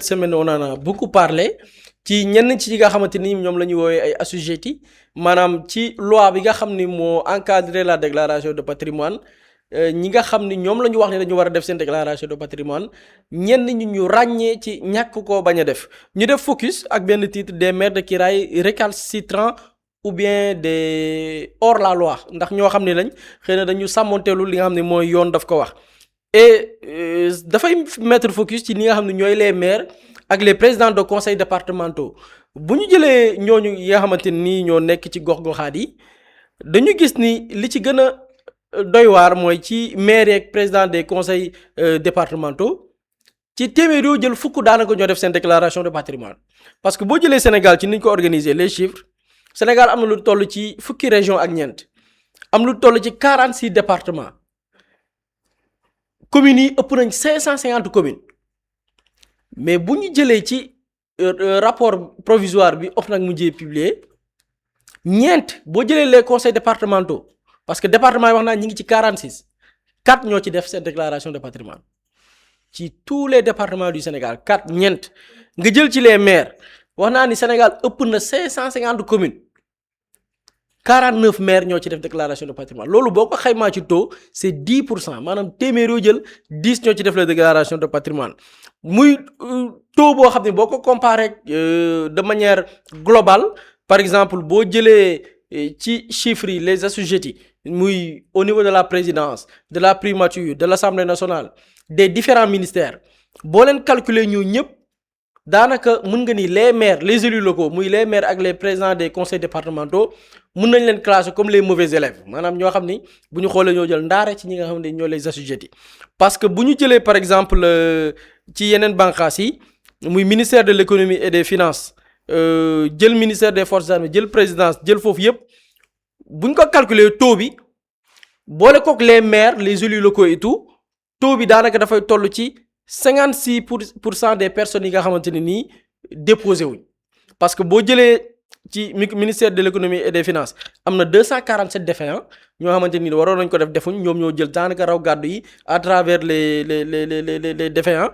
Semaine on en a beaucoup parlé ci ñenn ci ñi nga xamante ni ñoom la ñu woowee ay assujettis maanaam ci loi bi nga xam ni moo encadré la déclaration de patrimoine ñi nga xam ni ñoom la ñu wax ne dañu war a def seen déclaration de patrimoine ñenn ñi ñu ràññee ci ñàkk koo bañ a def ñu def focus ak benn titre des maires de Kiraay récalcitrants ou bien des hors la loi ndax ñoo xam ne lañ xëy na dañu sàmmonteelu li nga xam ne mooy yoon daf ko wax. Et dafay mettre focus ci ñi nga xam ne ñooy les maires ak les présidents de conseils départementaux bu ñu jëlee ñooñu yi nga xamante ni ñoo nekk ci gox-goxaat yi dañu gis ni li ci gën a doy waar mooy ci maires ak président des conseils départementaux ci téeméer yoo jël fukk daanaka ñoo def seen déclaration de patrimoine parce que boo jëlee Sénégal ci ni ñu ko organiser les chiffres Sénégal am na lu toll ci fukki région ak ñeent am lu toll ci 46 départements. communes yi ëpp nañ 550 communes mais bu ñu jëlee ci rapport provisoire bi OFNAC mujjee publier ñeent boo jëlee les conseils départementaux parce que département yi wax naa ñi ngi ci 46 4 ñoo ci def seen déclaration de patrimoine ci tous les départements du Sénégal 4 ñeent nga jël ci les maires wax naa ni Sénégal ëpp na 550 communes 49 maires ñoo ci def déclaration de patrimoine loolu boo ko xaymaa ci taux c'est 10% maanaam téeméer yoo jël 10 ñoo ci def la déclaration de patrimoine muy taux boo xam ne boo ko comparé de manière globale par exemple boo jëlee ci chiffres yi les assujettis muy au niveau de la présidence de la primature de l'Assemblée nationale des différents ministères boo leen calculer ñu ñëpp daanaka mën nga ni les maires les élus locaux muy les maires ak les présidents des conseils départementaux mën nañ leen classer comme les mauvais élèves maanaam ñoo xam ni bu ñu xoolee ñoo jël ndaare ci ñi nga xam ne ñoo les assujettis parce que bu ñu jëlee par exemple ci yeneen bànqaas yi muy ministère de l'économie et des finances jël ministère des forces armées jël présidence jël foofu yëpp bu ñu ko calculer taux bi boole kook les maires les élus locaux et tout taux bi daanaka dafay toll ci 56% des personnes yi nga xamante ne nii déposé wuñ parce que boo jëlee ci ministère de l'économie et des finances am na 247 défaillants ñoo xamante ni waroon nañ ko defuñ ñoom ñoo jël daanaka raw gàddu yi à travers les défaillants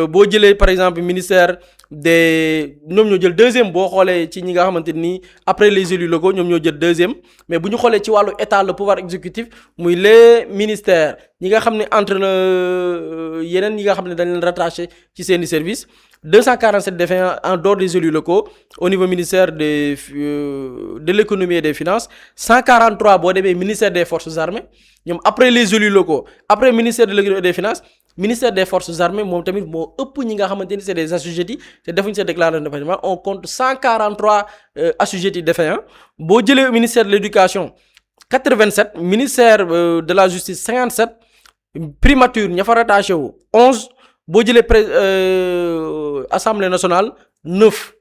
boo jëlee par exemple ministère des ñoom ñoo jël deuxième boo xoolee ci ñi nga xamante ni après les élus locaux ñoom ñoo jël deuxième mais bu ñu xoolee ci wàllu état le pouvoir exécutif muy les ministères ñi nga xam ne entre na yeneen yi nga xam ne dañ leen rattaché ci seeni service 247 défaillants en dehors des élus locaux au niveau ministère de l'économie et des finances 143 boo demee ministère des forces armées ñoom après les élus locaux après ministère de l'économie et des finances ministère des forces armées moom tamit moo ëpp ñi nga xamante ni c'est des assujettis te defuñ seen déclaration de patrimoine on compte 143 assujettis défaillants boo jëlee ministère de l'éducation 87 ministère de la justice 57 primature ña fa rattaché wu 11 boo jëlee assemblée nationale 9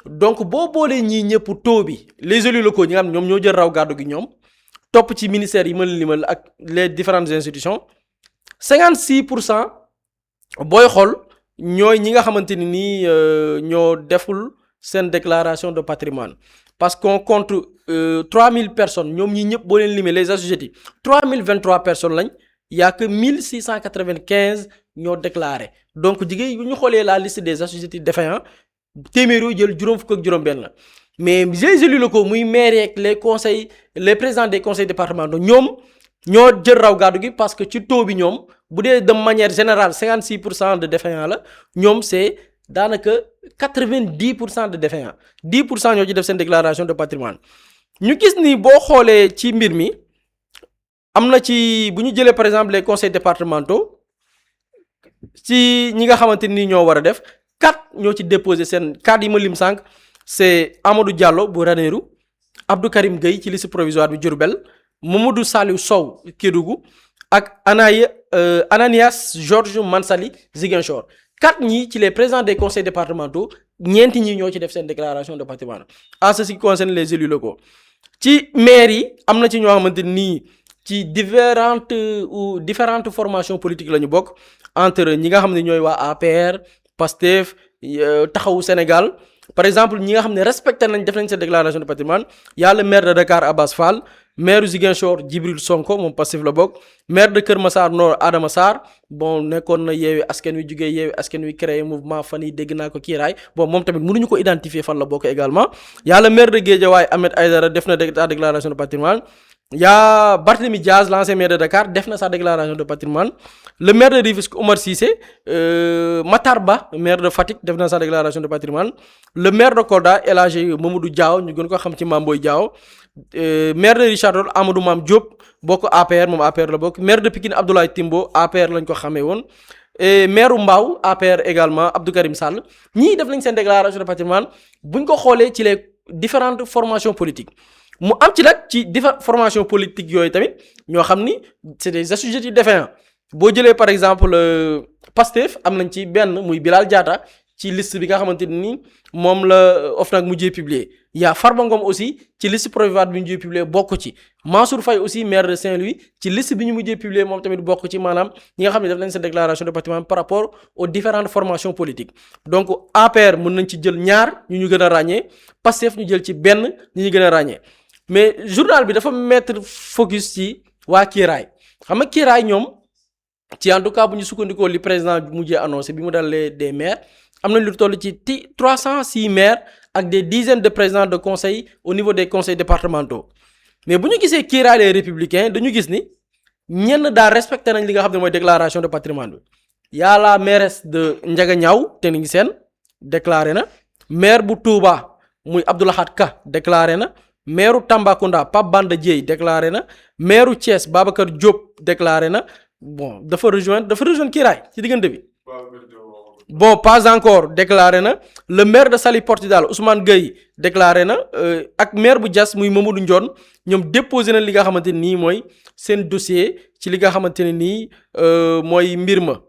donc boo boolee ñii ñëpp taux bi les élus locaux ñi nga xam ñoom ñoo jël raw gàddu gi ñoom topp ci ministères yi ma limal ak les différentes institutions 56% booy xool ñooy ñi nga xamante ni nii ñoo deful seen déclaration de patrimoine parce qu'on compte 3000 personnes ñoom ñi ñëpp boo leen limee les assujettis 3023 personnes lañ y a que 1695 ñoo déclaré donc jigéen bu ñu xoolee la liste des assujettis défaillants téeméer yoo jël juróom fukk ak juróom-benn la mais les élus locaux muy maires ak les conseils les présidents des conseils départementaux ñoom ñoo jël raw gàddu gi parce que ci taux bi ñoom bu dee de manière générale 56% de défaillants la ñoom c'est daanaka 90% de défaillants 10% ñoo ci def seen déclaration de patrimoine ñu gis ni boo xoolee ci mbir mi am na ci bu ñu jëlee par exemple les conseils départementaux ci ñi nga xamante ni ñoo war a def 4 ñoo ci déposé seen 4 yi ma lim sànq c'est Amadou Diallo bu Ranérou Abdou Karim Gueye ci liste provisoire bi Diourbel Mamadou Saliou Sow Kédougou ak Ananias Georges Mansali Ziguinchor 4 ñi ci les présidents des conseils départementaux ñeenti ñi ñoo ci def seen déclaration de patrimoine en ce qui concerne les élus locaux ci maires yi am na ci ñoo xamante nii ci différentes formations politiques la ñu bokk entre ñi nga xam ne ñooy waa APR PASTEF Taxawu Sénégal par exemple ñi nga xam ne respecté nañ def nañ seen déclaration de patrimoine y a le maire de Dakar Abass Fall maire Ziguinchor Djibril Sonko moom Pastef la bokk maire de Kër Massar Nord Adama Sarr bon nekkoon na Yewwi Askan Wi jugee Yewwi Askan Wi créé mouvement fan yi dégg naa ko kiiraay bon moom tamit mënuñu ko identifier fan la bokk également y'a le maire de Guédiawaye Ahmed Aïdara def na déclaration de patrimoine y'a Barthélémy Diaz l'ancien maire de Dakar def na sa déclaration de patrimoine le maire de Rufisque Omar Cissé Matar Ba maire de Fatick def na sa déclaration de patrimoine le maire de Kolda El Hadji Mamadou Diaw ñu gën ko xam ci Mamboy Diaw maire de Richard Toll Amadou Mame Diop bokk APR moom APR la bokk maire de Pikine Abdoulaye Timbo APR lañ ko xamee woon et maire Mbao APR également Abdou Karim Sall ñii def nañ seen déclaration de patrimoine buñ ko xoolee ci les différentes formations politiques mu am ci nag ci différentes formations politiques yooyu tamit ñoo xam ni c'est des assujettis défaillants boo jëlee par exemple Pastef am nañ ci benn muy Bilal Diatta ci liste bi nga xamante ni moom la OFNAC mujjee publier y'a Farba Ngom aussi ci liste provisoire bi ñu mujjee publier bokk ci Mansour Faye aussi maire de Saint-Louis ci liste bi ñu mujjee publier moom tamit bokk ci maanaam ñi nga xam ne def nañ seen déclaration de patrimoine par rapport aux différentes formations politiques donc APR mën nañ ci jël ñaar ñu gën a ràññee Pastef ñu jël ci benn ñu gën a ràññee mais journal bi dafa mettre focus ci waa Kiiraay xam nga Kiiraay ñoom ci en tout cas bu ñu sukkandikoo li président bi mujjee annoncé bi mu dalee des maires am nañ lu toll ci 306 maires ak des dizaines de présidents de conseil au niveau des conseils départementaux mais bu ñu gisee Kiiraay les républicains dañu gis ni ñenn daal respecté nañ li nga xam ne mooy déclaration de patrimoine bi y'a la mairesse de Ndiaganiao te ngi seen déclaré na maire bu Touba muy Abdoulahad Ka déclaré na maire Tambacounda Pape Banda Dièye déclaré na maire Thiès Babacar Diop déclaré na bon dafa rejoindre Kiiraay ci diggante bi. Bon pas encore déclaré na le maire de Saly Portudal Ousmane Gueye déclaré na ak maire bu Diass muy Mamadou Ndione ñoom déposé na li nga xamante nii mooy seen dossier ci li nga xamante ne nii mooy mbir ma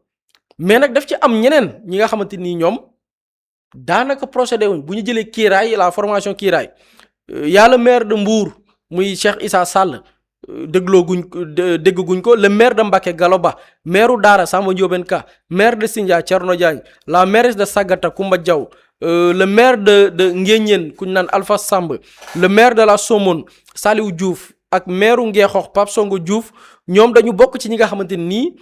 mais nag daf ci am ñeneen ñi nga xamante nii ñoom daanaka procédé wuñ bu ñu jëlee Kiiraay la formation Kiiraay y'a le maire de Mbour muy Cheikh Issa Sall dégg guñ ko le maire de Mbacké Gallo Ba maire u Daara Samba Ndiobène Ka maire de Sindia Thierno Diagne la mairesse de Sagata Koumba Diaw le maire de Nguéniène kuñ naan Alpha Samb le maire de la Somone Saliou Diouf ak maire u Ngeexox Pape Songo Diouf ñoom dañu bokk ci ñi nga xamante nii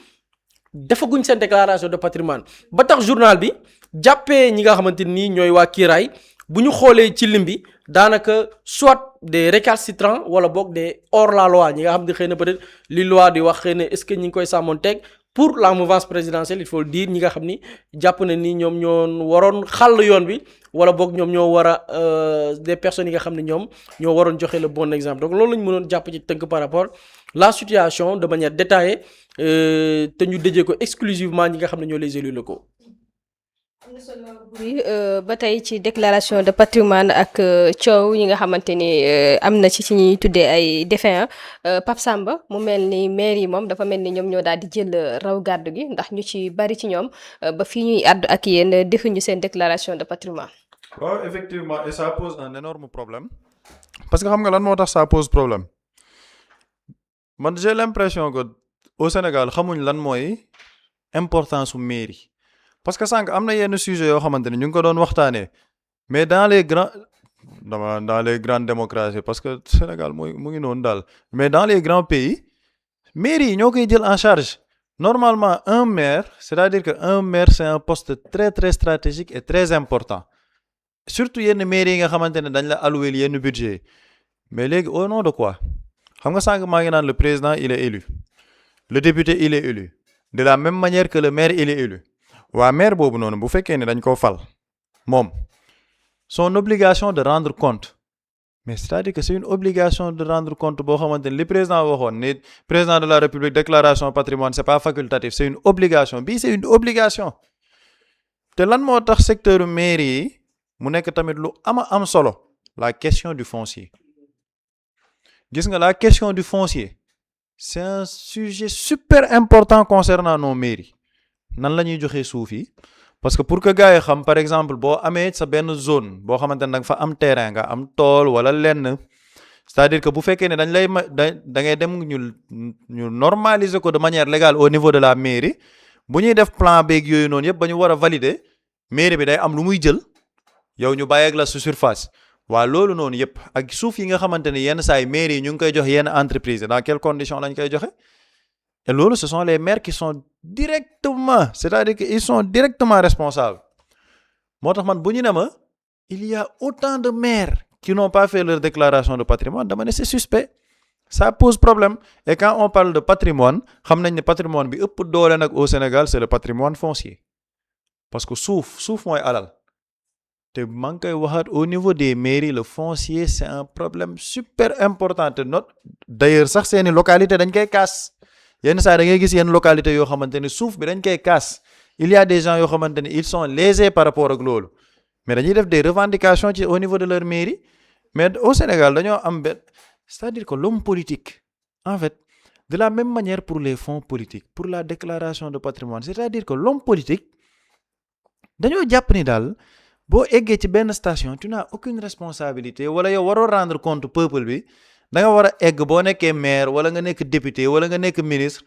defaguñ seen déclaration de patrimoine ba tax journal bi jàppee ñi nga xamante nii ñooy waa Kiiraay bu ñu xoolee ci lim bi daanaka soit des récalcitrants wala boog des hors la loi ñi nga xam ne xëy na peut-être li loi di wax xëy na est-ce que ñi ngi koy sàmmonteeg pour la mouvance présidentielle il faut le dire ñi nga xam ni jàpp na ni ñoom ñoo waroon xàll yoon bi wala boog ñoom ñoo war a des personnes yi nga xam ne ñoom ñoo waroon joxe le bon exemple donc loolu la ñu mënoon jàpp ci tënk par rapport la situation de manière détaillée te ñu déjee ko exclusivement ñi nga xam ne ñoo les élus locaux. ba tey ci déclaration de patrimoine ak coow yi nga xamante ni am na ci ñuy tuddee ay défaillants Pape Samba mu mel ni maire yi moom dafa mel ni ñoom ñoo daal di jël raw gàddu gi ndax ñu ci bari ci ñoom ba fii ñuy àddu ak yéen defuñu seen déclaration de patrimoine. waaw effectivement et ça pose un énorme problème parce que xam nga lan moo tax ça pose problème man j'ai l'impression que au Sénégal xamuñ lan mooy importance su mairie. parce que sànq am na yenn sujet yoo xamante ne ñu ngi ko doon waxtaanee mais dans les grandes démocraties parce que Sénégal mu ngi noonu daal mais dans les grands pays mairie yi ñoo koy jël en charge normalement un maire c'est-à-dire que un maire c'est un poste très très stratégique et très important surtout yenn mairie yi nga xamante ne dañ la allouer yenn budget mais léegi au nom de quoi xam nga sànq maa ngi naan le président il est élu le député il est élu de la même manière que le maire il est élu. waa maire boobu noonu bu fekkee ne dañ koo fal moom son obligation de rendre compte mais c'est-à-dire que c'est une obligation de rendre compte boo xamante ne li président waxoon ni président de la République déclaration patrimoine c'est pas facultatif c'est une obligation bii c'est une obligation te lan moo tax secteur mairie yi mu nekk tamit lu am solo la question du foncier gis nga la question du foncier c'est un sujet super important concernant nos mairies nan la ñuy joxee suuf yi parce que pour que gars yi xam par exemple boo amee sa benn zone boo xamante ne da nga fa am terrain nga am tool wala lenn c'est-à-dire que bu fekkee ne dañ lay da ngay dem ñu normaliser ko de manière légale au niveau de la mairie bu ñuy def plan beeg yooyu noonu yëpp ba ñu war a valider mairie bi day am lu muy jël yow ñu bàyyeeg la su surface waa loolu noonu yëpp ak suuf yi nga xamante ne yenn saa yi mairie yi ñu ngi koy jox yenn entreprise dans quelles conditions lañ koy joxe et loolu ce sont les maires qui sont directement c'est-à-dire que ils sont directement responsables moo tax man bu ñu ne ma il y a autant de maires qui n'ont pas fait leur déclaration de patrimoine dama ne c'est suspect ça pose problème et quand on parle de patrimoine xam nañ ne patrimoine bi ëpp doole nag au Sénégal c'est le patrimoine foncier parce que suuf mooy alal te maa ngi koy waxaat au niveau des mairies le foncier c'est un problème super important te d'ailleurs sax seeni localité dañ koy kaas yenn saa da ngay gis yenn localité yoo xamante ne suuf bi dañ koy kaas il y a des gens yoo xamante ne ils sont lésés par rapport ak loolu mais dañuy def des revendications ci au niveau de leur mairie mais au Sénégal dañoo am benn c'est-à-dire que l'homme politique en fait de la même manière pour les fonds politiques pour la déclaration de patrimoine c'est-à-dire que l'homme politique dañoo jàpp ni daal boo eggee ci benn station tu n'as aucune responsabilité wala yow waroo rendre compte peuple bi da nga war a egg boo nekkee maire wala nga nekk député wala nga nekk ministre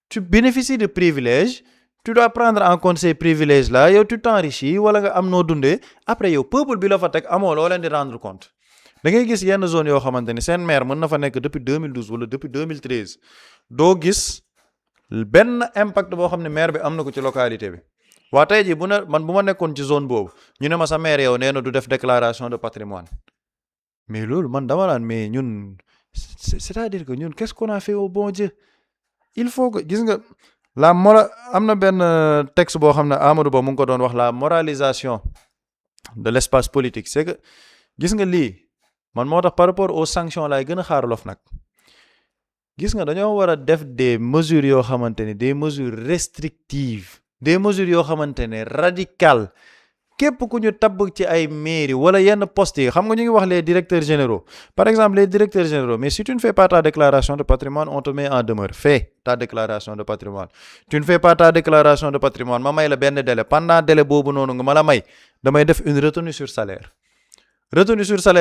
tu bénéficies de privilèges tu dois prendre en compte ces privilèges là yow tu t'enrichis wala nga am noo dundee après yow peuple bi la fa teg amoo loo leen di rendre compte da ngay gis yenn zone yoo xamante ni seen maire mën na fa nekk depuis 2012 wala depuis 2013 doo gis benn impact boo xam ne maire bi am na ko ci localité bi waa tey jii bu ma nekkoon ci zone boobu ñu ne ma sa maire yow nee na du def déclaration de patrimoine mais loolu man dama naan mais ñun c'est-à-dire que ñun qu'est-ce qu'on a fait au bon Dieu il faut que gis nga am na benn texte boo xam ne Amadou Ba mu ngi ko doon wax la moralisation de l'espace politique c'est que gis nga lii man moo tax par rapport aux sanctions laay gën a xaar nag gis nga dañoo war a def des mesures yoo xamante ne des mesures restrictives des mesures yoo xamante ne radicales képp ku ñu tabb ci ay mairie wala yenn postes yi xam nga ñu ngi wax les directeurs généraux par exemple les directeurs généraux mais si tu ne fais pas ta déclaration de patrimoine on te met en demeure fais ta déclaration de patrimoine tu ne fais pas ta déclaration de patrimoine ma may la benn délai pendant délai boobu noonu nga ma la may damay def une retenue sur salaire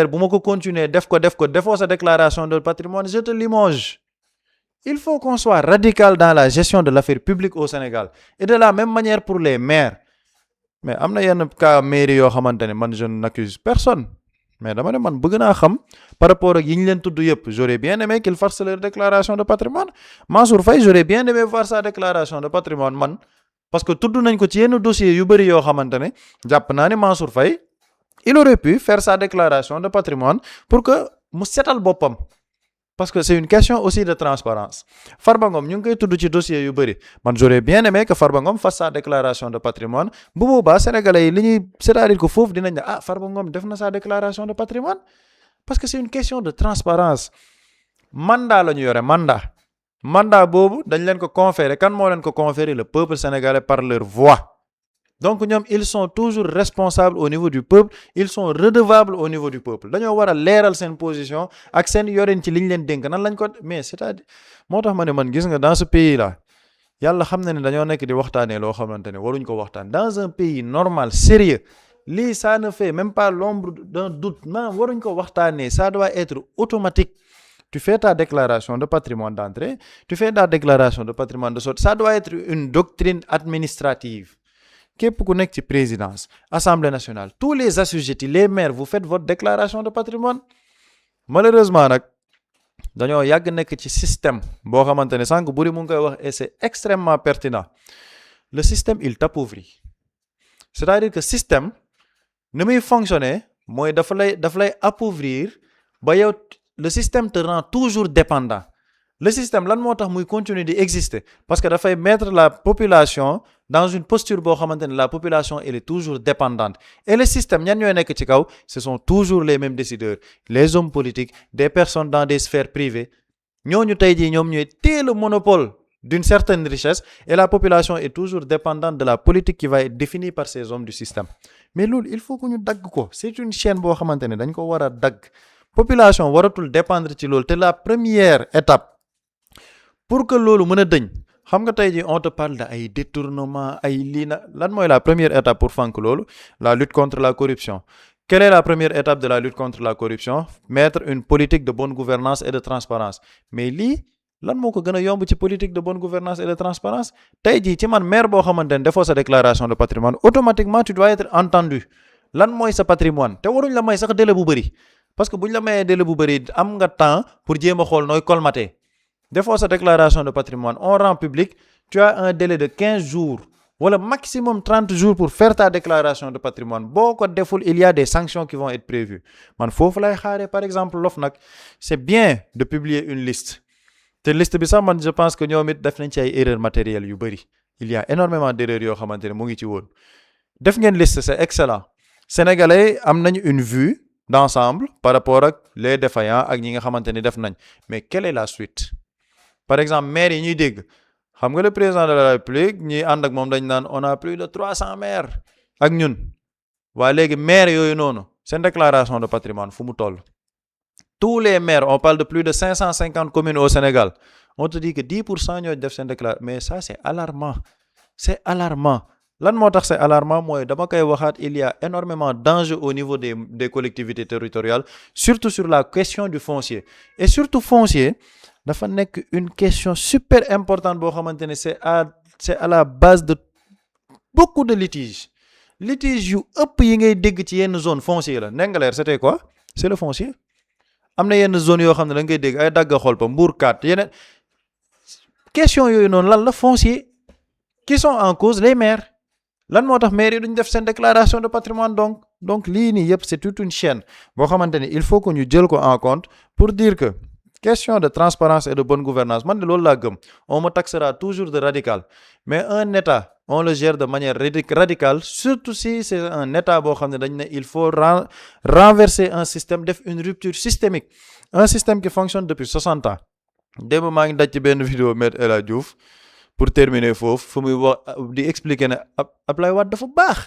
bu ma ko continuer def ko defoo sa déclaration de patrimoine je te limoge. Il faut qu'on soit radical dans la gestion de l'affaire publique au Sénégal et de la même manière pour les maires mais am na yenn cas mairie yoo xamante ne man je n'accuse personne mais dama ne man bëgg naa xam par rapport ak yi ñu leen tudd yëpp j'aurais bien aimé qu'ils fassent leur déclaration de patrimoine Mansour Faye j'aurais bien aimé voir sa déclaration de patrimoine man parce que tudd nañ ko ci yenn dossiers yu bëri yoo xamante ne jàpp naa ne Mansour Faye il aurait pu faire sa déclaration de patrimoine pour que mu setal boppam parce que c'est une question aussi de transparence Farba Ngom ñu ngi koy tudd ci dossier yu bëri man j'aurais bien aimé que Farba Ngom fasse sa déclaration de patrimoine bu boobaa sénégalais yi li ñuy c'est-à-dire que foofu dinañ ne Farba Ngom def na sa déclaration de patrimoine parce que c'est une question de transparence mandat la ñu yore mandat boobu dañ leen ko conférer kan moo leen ko conférer le peuple sénégalais par leur voix donc ñoom ils sont toujours responsables au niveau du peuple ils sont redevables au niveau du peuple dañoo war a leeral seen position ak seen yorin ci liñ leen dénk nan lañ ko mais c'est-à-dire moo tax ma ne man gis nga dans ce pays là yàlla xam na ne dañoo nekk di waxtaanee loo xamante ne waruñ ko waxtaan dans un pays normal sérieux lii ça ne fait même pas l'ombre d'un doute maanaam waruñ ko waxtaanee ça doit être automatique tu fais ta déclaration de patrimoine d'entrée tu fais ta déclaration de patrimoine de sortie ça doit être une doctrine administrative képp ku nekk ci présidence assemblée nationale tous les assujettis les maires vous faites votre déclaration de patrimoine malheureusement nag dañoo yàgg nekk ci système boo xamante ne sànq buri mu ngi koy wax et c'est extrêmement pertinent le système il t'appauvrit c'est-à-dire que système ni muy fonctionner mooy dafa lay appauvrir ba yow le système te rend toujours dépendant le système lan moo tax muy continuer di exister parce que dafay mettre la population dans une posture boo xamante ne la population elle est toujours dépendante et le système ñan ñooy nekk ci kaw ce sont toujours les mêmes décideurs les hommes politiques des personnes dans des sphères privées ñooñu tey jii ñoom ñooy téye le monopole d'une certaine richesse et la population est toujours dépendante de la politique qui va être définie par ces hommes du système mais loolu il faut que ñu dagg ko c'est une chaîne boo xamante ne dañ ko war a dagg population waratul dépendre ci loolu te la première étape pour que loolu mën a dëñ xam nga tey jii on te parle de ay détournement ay lii na lan mooy la première étape pour fànk loolu la lutte contre la corruption quelle est la première étape de la lutte contre la corruption mettre une politique de bonne gouvernance et de transparence mais lii lan moo ko gën a yomb ci politique de bonne gouvernance et de transparence tey jii ci man maire boo xamante ne defoo sa déclaration de patrimoine automatiquement tu dois être entendu lan mooy sa patrimoine te waruñ la may sax délai bu bëri parce que buñ la mayee délai bu bëri am nga temps pour jéem a xool nooy colmater defoo sa déclaration de patrimoine on rend public tu as un délai de 15 jours wala maximum 30 jours pour faire ta déclaration de patrimoine boo ko deful il y a des sanctions qui vont être prévues man foofu lay xaaree par exemple l'OFNAC c'est bien de publier une liste te liste bi sax man je pense que ñoom it def nañ ci ay erreurs matérielles yu bëri il y a énormément d'erreurs yoo xamante ne mu ngi ci woon def ngeen liste c'est excellent sénégalais am nañu une vue d'ensemble par rapport ak les défaillants ak ñi nga xamante ni def nañ mais quelle est la suite par exemple maires yi ñuy dégg xam nga le président de la République ñi ànd ak moom dañ naan on a plus de 300 maires ak ñun waa léegi maires yooyu noonu seen déclaration de patrimoine fu mu toll tous les maires on parle de plus de 550 communes au Sénégal on te dit que 10% ñoo def seen déclaration mais ça c'est alarmant lan moo tax c'est alarmant mooy dama koy waxaat il y a énormément d'enjeux au niveau des collectivités territoriales surtout sur la question du foncier et surtout foncier dafa nekk une question super importante boo xamante ne c'est à la base de beaucoup de litiges yu ëpp yi ngay dégg ci yenn zone foncier la Ndingler c'était quoi c'est le foncier am na yenn zone yoo xam ne da ngay dégg ay dagga xol pa Mbourkat yeneen question yooyu noonu lan la foncier qui sont en cause les maires lan moo tax maires yi duñ def seen déclaration de patrimoine donc lii nii yëpp c'est toute une chaîne boo xamante ni il faut que ñu jël ko en compte pour dire que question de transparence et de bonne gouvernance man de loolu laa gëm on me taxera toujours de radical mais un état on le gère de manière radicale surtout si c'est un état boo xam ne dañ ne il faut renverser un système def une rupture systémique un système qui fonctionne depuis 60 ans démb maa ngi daj ci benn vidéo Maître El Hadji Diouf pour terminer foofu fu muy wax di expliquer ne Ablaye Wade dafa baax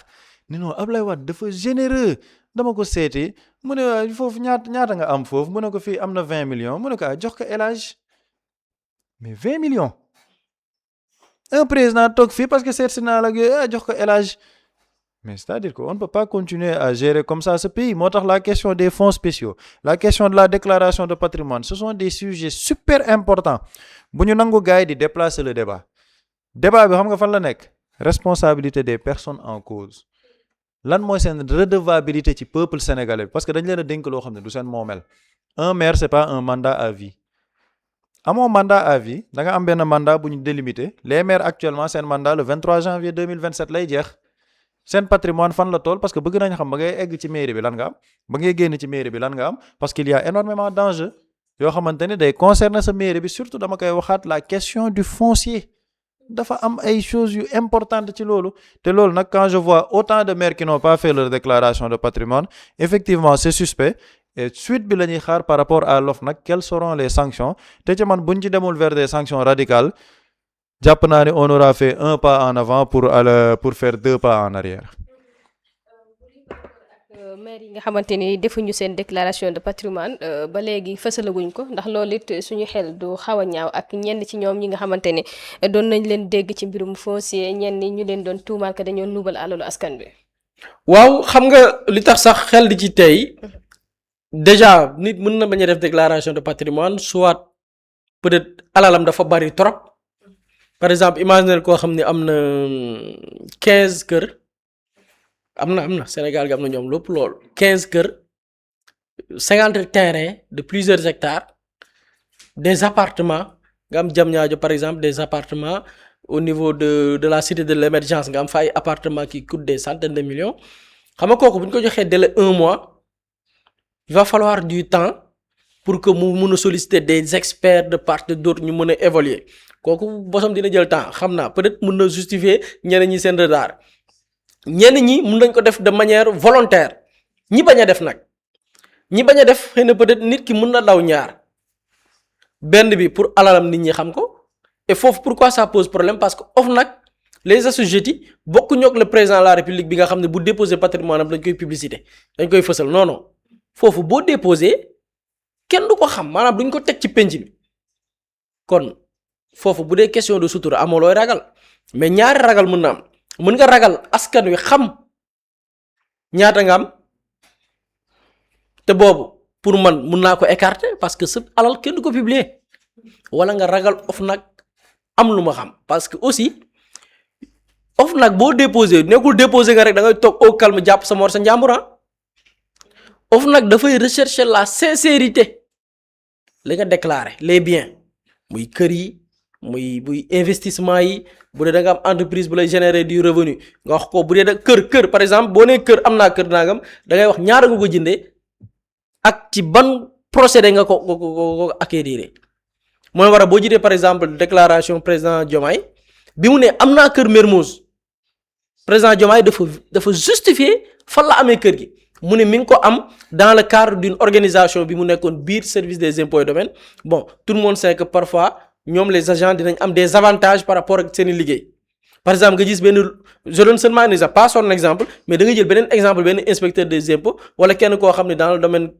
non Ablaye Wade dafa généreux dama ko seeti mu ne foofu ñaata nga am foofu mu ne ko fii am na 20 millions mu ne ko jox ko El Hadji mais 20 millions un président toog fii parce que seet si naa la jox ko El Hadji mais c'est-à-dire qu'on ne peut pas continuer à gérer comme ça ce pays moo tax la question des fonds spéciaux la question de la déclaration de patrimoine ce sont des sujets super importants bu ñu nangu gars yi di déplacer le débat bi xam nga fan la nekk responsabilité des personnes en cause lan mooy seen redevabilité ci peuple sénégalais parce que dañ leen a dénk loo xam ne du seen moomeel un maire c'est pas un mandat à vie amoo mandat à vie da nga am benn mandat bu ñu délimité les maires actuellement seen mandat le 23 janvier 2027 lay jeex seen patrimoine fan la tool parce que bëgg nañ xam ba ngay egg ci mairie bi lan nga am ba ngay génn ci mairie bi lan nga am parce qu'il y a énormément d'enjeux yoo xamante ne day concerner sa mairie bi surtout dama koy waxaat la question du foncier dafa am ay choses yu importantes ci loolu te loolu nag quand je vois autant de maires qui n'ont pas fait leur déclaration de patrimoine effectivement c'est suspect et suite bi la ñuy xaar par rapport à l'OFNAC quelles seront les sanctions te ci man buñ ci demul vers des sanctions radicales jàpp naa ne on aura fait un pas en avant pour faire 2 pas en arrière. maire yi nga xamante ni defuñu seen déclaration de patrimoine ba léegi fësalaguñ ko ndax loolu it suñu xel du xaw a ñaaw ak ñenn ci ñoom ñi nga xamante ni doon nañ leen dégg ci mbirum foncier ñenn ñu leen doon tuumaal que dañoo luubal alalu askan bi. waaw xam nga li tax sax xel di ci tey déjà nit mën na bañ a def déclaration de patrimoine soit peut-être alalam dafa bari trop par exemple imaginer koo xam ne am na 15 kër. am na Sénégal gi am na ñoom lépp lool 15 kër 50 terrains de plusieurs hectares des appartements nga am Diamniadio par exemple des appartements au niveau de la cité de l'émergence nga am fa ay appartements qui coûtent des centaines de millions xam nga kooku bu ñu ko joxee délai 1 mois il va falloir du temps pour que mu mun a solliciter des experts de part et d'autre ñu mën a évaluer kooku bosam dina jël temps xam naa peut-être mun na justifier ñeneen ñi seen retard. ñenn ñi mun nañ ko def de manière volontaire ñi bañ a def nag ñi bañ a def xëy na peut-être nit ki mun na daw ñaar benn bi pour alalam nit ñi xam ko et foofu pourquoi ça pose problème parce que OFNAC les assujettis bokkuñu ak le président de la République bi nga xam ne bu déposer patrimoine am dañ koy publicité dañ koy fësal non foofu boo déposer kenn du ko xam maanaam duñ ko teg ci penc bi kon foofu bu dee question de sutura amoo looy ragal mais ñaari ragal mën na am. mën nga ragal askan wi xam ñaata nga am te boobu pour man mun naa ko écarter parce que sa alal kenn du ko publier wala nga ragal OFNAC am lu ma xam parce que aussi OFNAC boo déposé nekkul déposé nga rek da ngay toog au calme jàpp sa mor sa njàmbur OFNAC dafay rechercher la sincérité li nga déclarer les biens muy kër yi muy investissement yi bu dee da nga am entreprise bu lay générer du revenu nga wax ko bu dee da kër par exemple boo nee kër am naa kër nangam da ngay wax ñaara nga ko jëndee ak ci ban procédé nga ko acquérir mooy war a boo jëlee par exemple déclaration président Diomaye bi mu ne am naa kër Mermoz président Diomaye dafa justifier fan la amee kër gi mu ne mi ngi ko am dans le cadre d'une organisation bi mu nekkoon biir service des impôts et domaines bon tout le monde sait que parfois ñoom les agents dinañ am des avantages par rapport ak seeni liggéey par exemple nga gis benn je donne seulement un exemple pas son exemple mais da nga jël beneen exemple benn inspecteur des impôts wala kenn koo xam ne dans le domaine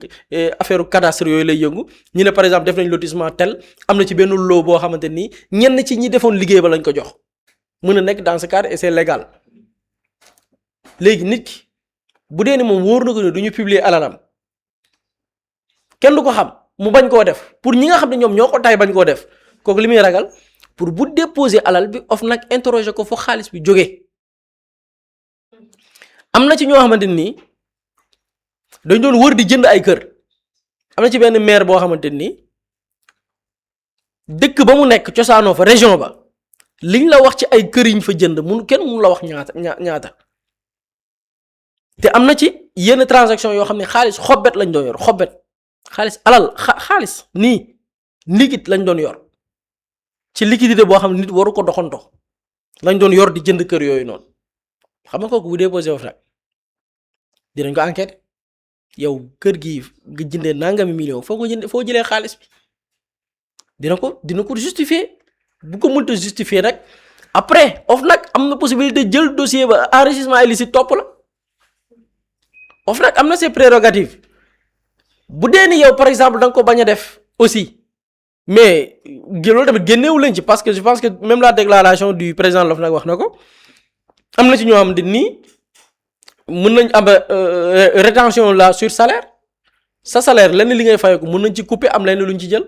affaire cadastre yooyu lay yëngu ñu ne par exemple def nañ lotissement tel am na ci benn lot boo xamante nii ñenn ci ñi defoon liggéey ba lañ ko jox mën a nekk dans ce cadre et c'est légal léegi nit ki bu dee ni moom wóor na ko ne du ñu publier alalam kenn du ko xam mu bañ koo def pour ñi nga xam ne ñoom ñoo ko tay bañ koo def kooku li muy ragal pour bu déposer alal bi OFNAC interroger ko foo xaalis bi jógee am na ci ñoo xamante nii dañ doon wër di jënd ay kër am na ci benn maire boo xamante nii dëkk ba mu nekk cosaanoo fa région ba liñ la wax ci ay kër yiñ fa jënd kenn mënu la wax ñaata te am na ci yenn transaction yoo xam ne xaalis xobbet lañ doon yor xobbet xaalis alal xaalis nii liquide lañ doon yor ci liquidité boo xam ne nit waru ko doxanto lañ doon yor di jënd kër yooyu noonu xam nga kooku bu déposé OFNAC dinañ ko enquête yow kër gi nga jëndee nangami million foo jëlee xaalis bi dina ko justifier bu ko mënta justifier nag après OFNAC am na possibilité jël dossier ba enrichissement illicite topp la OFNAC am na ses prérogatives bu dee ni yow par exemple da nga ko bañ a def aussi mais loolu tamit génneewu leen ci parce que je pense que même la déclaration du président de l'OFNAC wax na ko am na ci ñoo xam ne nii mën nañ am rétention là sur salaire sa salaire lenn li ngay fay ko mën nañ ci couper am lenn luñ ci jël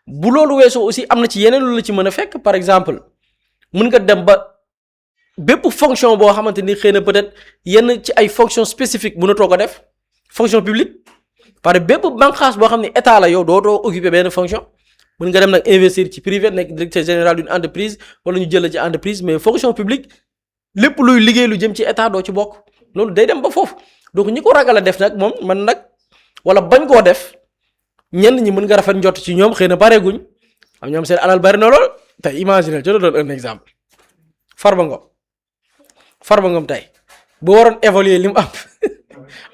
bu loolu weesoo aussi am na ci yeneen lu la ci mën a fekk par exemple mën nga dem ba bépp fonction boo xamante ni xëy na peut-être yenn ci ay fonction spécifique mënatoo ko def fonction publique parce que bépp bànqaas boo xam ne état la yow dootoo occuper benn fonction mën nga dem nag investir ci privé nekk directeur général d'une entreprise wala ñu jël la ci entreprise mais fonction publique lépp luy liggéey lu jëm ci état doo ci bokk loolu day dem ba foofu donc ñi ko ragal a def nag moom man nag wala bañ koo def ñenn ñi mën nga rafet njott ci ñoom xëy na pareeguñ am ñoom seen alal bari na lool tey imaginer je te donne un exemple Farba Ngom tey bu waroon évaluer li mu am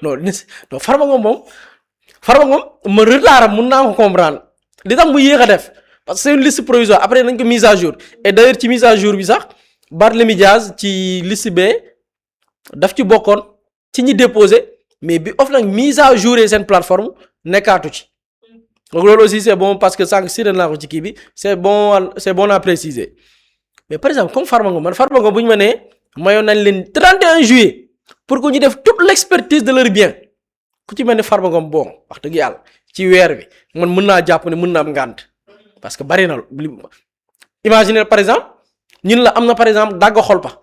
non Farba Ngom ma retard mun naa ko comprendre li tax mu yéex a def parce que c'est une liste provisoire après nañ ko mise à jour et d'ailleurs ci mise à jour bi sax Barthélémy Dias ci liste B daf ci bokkoon ci ñi déposé mais bi OFNAC mise à jour seen plateforme nekkaatu ci donc loolu aussi c'est bon parce que sànq siré naa ko ci kii bi c'est bon à préciser mais par exemple comme Farba Ngom bu ñu ma nee mayoon nañ leen 31 juillet pour que ñu def toute l'expertise de leur bien ku ci mel ni Farba Ngom bon wax dëgg yàlla ci weer bi man mën naa jàpp ne mën na am ngànt parce que bari na imaginer par exemple ñun la am na par exemple dagg xolpa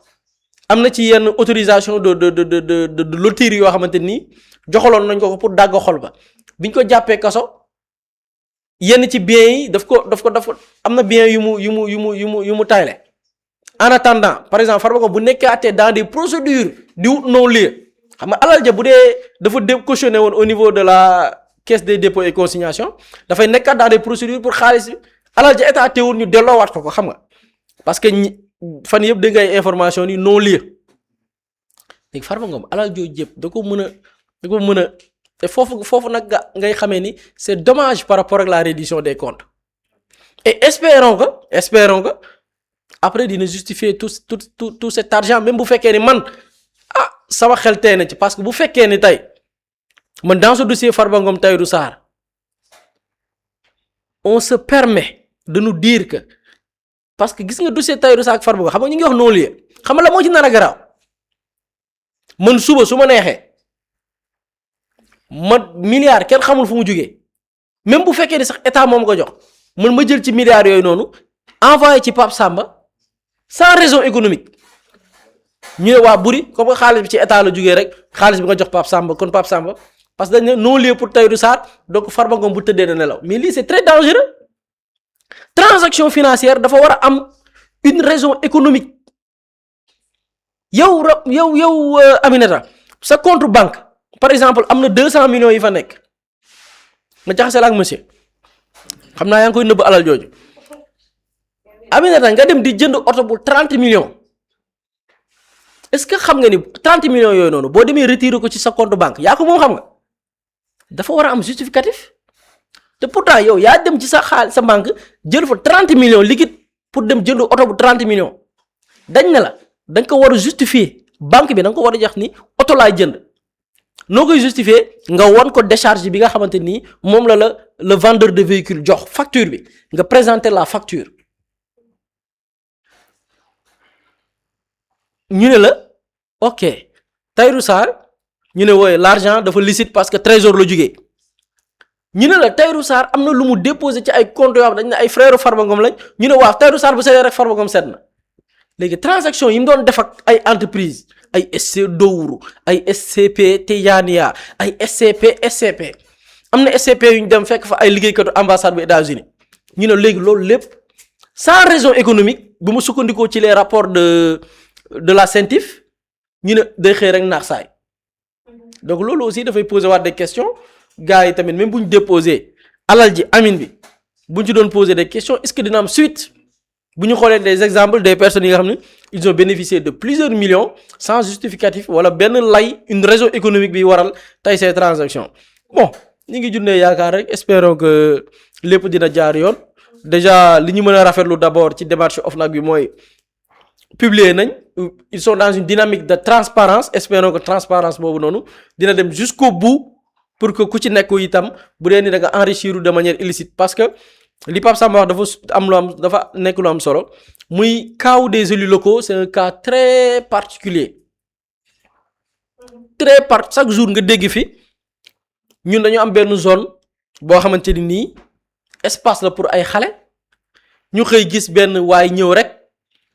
am na ci yenn autorisation de loterie yoo xamante nii joxaloon nañ ko pour dagg xolpa biñ ko jàppee kaso yenn ci biens yi daf ko am na biens yu mu tayle en attendant par exemple Farba Ngom bu nekkaatee dans des procédures di wut non-lieu xam nga alal ja bu dee dafa cautionné woon au niveau de la caisse des dépôts et consignation dafay nekkaat dans des procédures pour xaalis bi alal ja état teewul ñu delloowaat ko xam nga parce que fan yëpp da ngay information ni non-lieu léegi Farba Ngom alal jooju yëpp da ko mën a te foofu nag ngay xamee ni c'est dommage par rapport ak la reddition des comptes et espérons que après dina justifier tout cet argent même bu fekkee ni man sama xel tey na ci parce que bu fekkee ni tey man dans ce dossier Farba Ngom Tahirou Sarr on se permet de nous dire que parce que gis nga dossier Tahirou Sarr ak Farba Ngom xam nga ñu ngi wax non-lieu xam nga la moo ci nar a garaaw man suba su ma neexee milliard kenn xamul fu mu jógee même bu fekkee ni sax état moom ko jox man ma jël ci milliards yooyu noonu envoyé ci Pape Samba sans raison économique ñu ne waa buri comme que xaalis bi ci état la jógee rek xaalis bi nga jox Pape Samba kon Pape Samba parce que dañ ne non lieu pour Tahirou Sarr donc Farba Ngom bu tëddee na nelaw mais lii c'est très dangereux transaction financière dafa war a am une raison économique yow Aminata sa compte banque par exemple am na 200 millions yi fa nekk nga jaxase la ak monsieur xam naa yaa ngi koy nëbb alal jooju Aminata nga dem di jënd oto bu 30 millions est-ce que xam nga ni 30 millions yooyu noonu boo demee retirer ko ci sa compte banque yaa ko moom xam nga dafa war a am justificatif te pourtant yow yaa dem ci sa sa banque jël fa 30 millions liquide pour dem jënd oto bu 30 millions dañ ne la da nga ko war a justifier banque bi da nga ko war a jox ni oto laay jënd noo koy justifier nga won ko décharge bi nga xamante ni moom la le vendeur de véhicule jox facture bi nga présenter la facture ñu ne la ok Tahirou Sarr ñu ne wooye l'argent dafa licite parce que trésor la jógee ñu ne la Tahirou Sarr am na lu mu déposé ci ay comptes yoo xam dañ ne ay frère Farba Ngom lañ ñu ne waaw Tahirou Sarr bu seetee rek Farba Ngom seet na léegi transaction yi mu doon def ak ay entreprise ay SC Dowru ay SCP Tijaniya ay SCP am na SCP yu ñu dem fekk fa ay liggéeykatu ambassade bu États-Unis ñu ne léegi loolu lépp sans raison économique bu mu sukkandikoo ci les rapports de la CENTIF ñu ne day xëy rek naax saay donc loolu aussi dafay poser waat des questions gars yi tamit même bu ñu déposé alal ji amin bi bu ñu ci doon poser des questions est-ce que dina am suite bu ñu xoolee des exemples des personnes yi nga xam ne ils ont bénéficié de plusieurs millions sans justificatif wala benn lay une raison économique bi waral tey ces transactions bon ñu ngi jundee yaakaar rek espérons que lépp dina jaar yoon déjà li ñu mën a rafetlu d'abord ci démarche OFNAC bi mooy publier nañ ils sont dans une dynamique de transparence espérons que transparence boobu noonu dina dem jusqu'au bout pour que ku ci nekk itam bu dee ni da nga enrichir de manière illicite parce que li Pape Samba wax dafa nekk lu am solo muy cas des élus locaux c'est un cas très particulier chaque jour nga dégg fi ñun dañu am benn zone boo xamante ni nii espace la pour ay xale ñu xëy gis benn waay ñëw rek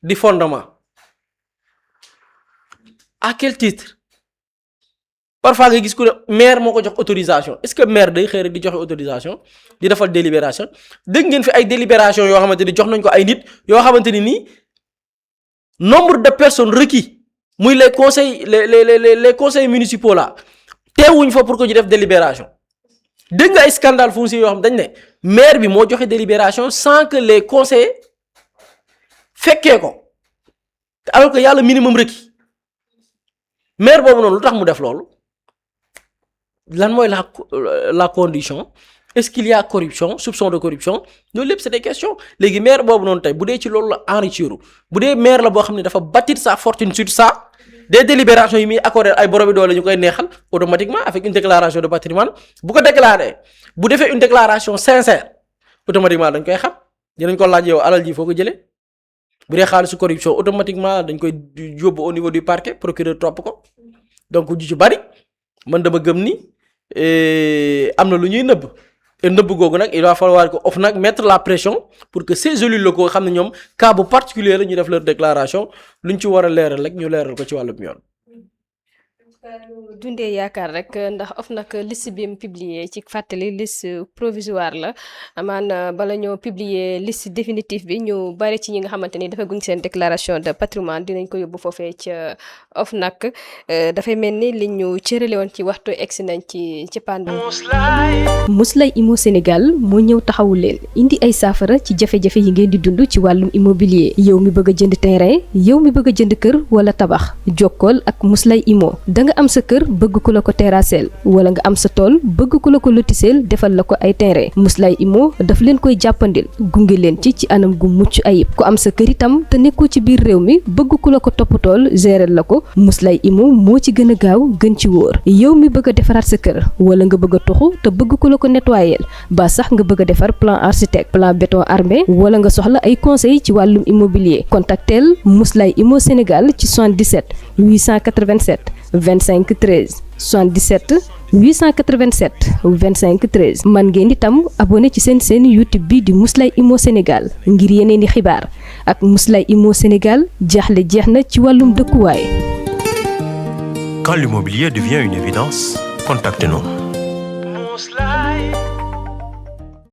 di fondement à quel titre parfois nga gis ku ne maire moo ko jox autorisation est-ce que maire day xëy rek di joxe autorisation di defal délibération dégg ngeen fi ay délibération yoo xamante ni jox nañ ko ay nit yoo xamante ni nii nombre de personnes requis muy les conseils les conseils municipaux là teewuñ fa pour que ñu def délibération dégg nga ay scandale foncier yoo xam dañ ne maire bi moo joxe délibération sans que les conseillers fekkee ko alors que y a le minimum requis maire boobu noonu lu tax mu def loolu lan mooy la condition est-ce qu'il y a corruption soupçon de corruption loolu lépp c'est des questions léegi maire boobu noonu tey bu dee ci loolu la enrichir bu dee maire la boo xam ne dafa bâtir sa fortune sur ça des délibérations yi muy accordé ay boromi doole ñu koy neexal automatiquement avec une déclaration de patrimoine bu ko déclaré bu defee une déclaration sincère automatiquement dañ koy xam dinañ ko laaj yow alal ji foo ko jëlee bu dee xaalisu corruption automatiquement dañ koy yóbbu au niveau du parquet procureur topp ko donc ju ci bari man dama gëm ni am na lu ñuy nëbb te nëbb googu nag il va falloir que OFNAC mettre la pression pour que ces élus locaux xam ne ñoom cas bu particulier la ñu def leur déclaration luñ ci war a leeral rek ñu leeral ko ci wàllum yoon. dundee yaakaar rek ndax OFNAC liste bi mu publier ci fàttali liste provisoire la amaan bala ñoo publier liste définitive bi ñu bari ci ñi nga xamante ni dafa guñ seen déclaration de patrimoine dinañ ko yóbbu foofee ca OFNAC dafay mel ni li ñu cërale woon ci waxtu egsi nañ ci pànd Mously Immo Sénégal moo ñëw taxawu leen indi ay saafara ci jafe-jafe yi ngeen di dund ci wàllum immobilier yow mi bëgg a jënd terrain yow mi bëgg a jënd kër wala tabax jokkool ak Mously Immo danga am sa kër bëgg ku la ko terrasseel wala nga am sa tool bëgg ku la ko lotiseel defal la ko ay terrain Mously Immo daf leen koy jàppandil gunge leen ci anam gu mucc ayib ku am sa kër itam te nekkoo ci biir réew mi bëgg ku la ko toppatool gérer la ko Mously Immo moo ci gën a gaaw gën ci wóor yow mi bëgg a defaraat sa kër wala nga bëgg a toxu te bëgg ku la ko nettoyer ba sax nga bëgg a defar plan architecte plan béton armé wala nga soxla ay conseil ci wàllum immobilier contactel Mously Immo Sénégal ci 77 887 25 13 77 887 25 13 man ngeen itam abonné ci seen YouTube bi di Mouslay Immo Sénégal ngir yeneen i xibaar ak Mouslay Immo Sénégal jaaxle jeex na ci wàllum dëkkuwaay. Quand l'immobilier devient une évidence, contactez-nous.